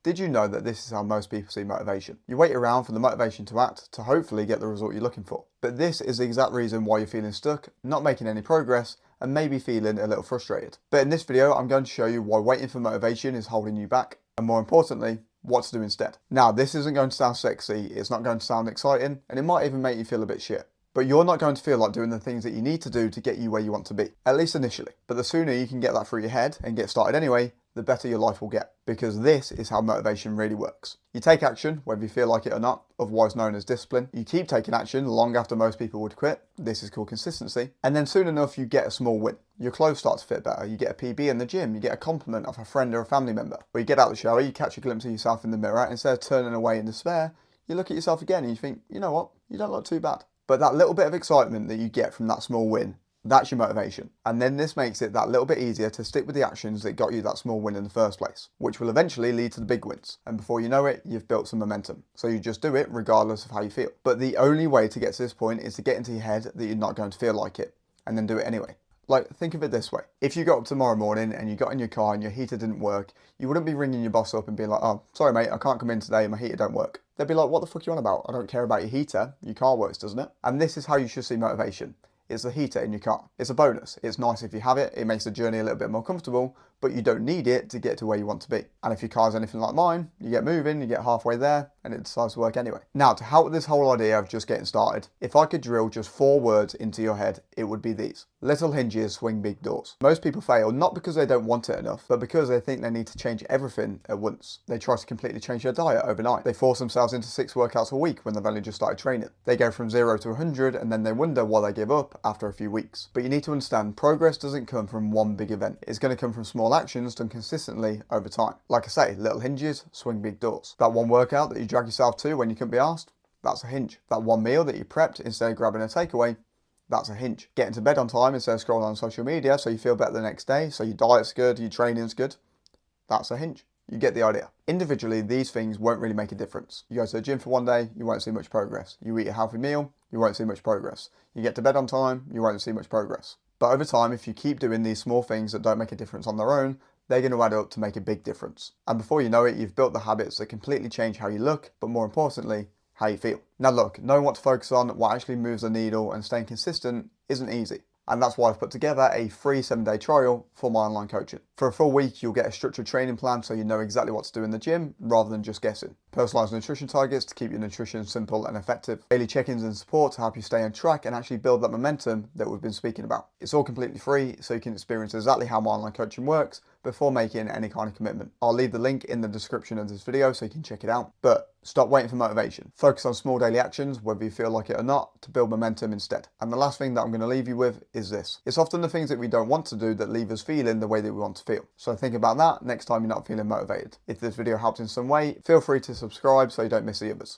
Did you know that this is how most people see motivation? You wait around for the motivation to act to hopefully get the result you're looking for. But this is the exact reason why you're feeling stuck, not making any progress, and maybe feeling a little frustrated. But in this video, I'm going to show you why waiting for motivation is holding you back, and more importantly, what to do instead. Now, this isn't going to sound sexy, it's not going to sound exciting, and it might even make you feel a bit shit. But you're not going to feel like doing the things that you need to do to get you where you want to be, at least initially. But the sooner you can get that through your head and get started anyway, the better your life will get, because this is how motivation really works. You take action, whether you feel like it or not, otherwise known as discipline. You keep taking action long after most people would quit. This is called consistency. And then soon enough, you get a small win. Your clothes start to fit better. You get a PB in the gym. You get a compliment of a friend or a family member. Or you get out of the shower, you catch a glimpse of yourself in the mirror. Instead of turning away in despair, you look at yourself again and you think, you know what? You don't look too bad. But that little bit of excitement that you get from that small win, that's your motivation. And then this makes it that little bit easier to stick with the actions that got you that small win in the first place, which will eventually lead to the big wins. And before you know it, you've built some momentum. So you just do it regardless of how you feel. But the only way to get to this point is to get into your head that you're not going to feel like it, and then do it anyway. Like, think of it this way. If you got up tomorrow morning and you got in your car and your heater didn't work, you wouldn't be ringing your boss up and being like, oh, sorry mate, I can't come in today, my heater don't work. They'd be like, what the fuck are you on about? I don't care about your heater, your car works, doesn't it? And this is how you should see motivation. It's the heater in your car. It's a bonus. It's nice if you have it. It makes the journey a little bit more comfortable, but you don't need it to get to where you want to be. And if your car's anything like mine, you get moving, you get halfway there, and it decides to work anyway. Now, to help with this whole idea of just getting started, if I could drill just 4 words into your head, it would be these. Little hinges swing big doors. Most people fail not because they don't want it enough, but because they think they need to change everything at once. They try to completely change their diet overnight. They force themselves into 6 workouts a week when they've only just started training. They go from 0 to 100 and then they wonder why they give up after a few weeks. But you need to understand, progress doesn't come from one big event. It's going to come from small actions done consistently over time. Like I say, little hinges swing big doors. That one workout that you drag yourself to when you couldn't be asked, that's a hinge. That one meal that you prepped instead of grabbing a takeaway, that's a hinge. Getting to bed on time instead of scrolling on social media so you feel better the next day, so your diet's good, your training's good, that's a hinge. You get the idea. Individually, these things won't really make a difference. You go to the gym for one day, you won't see much progress. You eat a healthy meal, you won't see much progress. You get to bed on time, you won't see much progress. But over time, if you keep doing these small things that don't make a difference on their own, they're going to add up to make a big difference. And before you know it, you've built the habits that completely change how you look, but more importantly, how you feel. Now look, knowing what to focus on, what actually moves the needle, and staying consistent isn't easy. And that's why I've put together a free 7-day trial for my online coaching. For a full week, you'll get a structured training plan so you know exactly what to do in the gym rather than just guessing. Personalised nutrition targets to keep your nutrition simple and effective. Daily check-ins and support to help you stay on track and actually build that momentum that we've been speaking about. It's all completely free, so you can experience exactly how my online coaching works before making any kind of commitment. I'll leave the link in the description of this video so you can check it out. But stop waiting for motivation. Focus on small daily actions, whether you feel like it or not, to build momentum instead. And the last thing that I'm going to leave you with is this. It's often the things that we don't want to do that leave us feeling the way that we want to feel. So think about that next time you're not feeling motivated. If this video helped in some way, feel free to subscribe so you don't miss the others.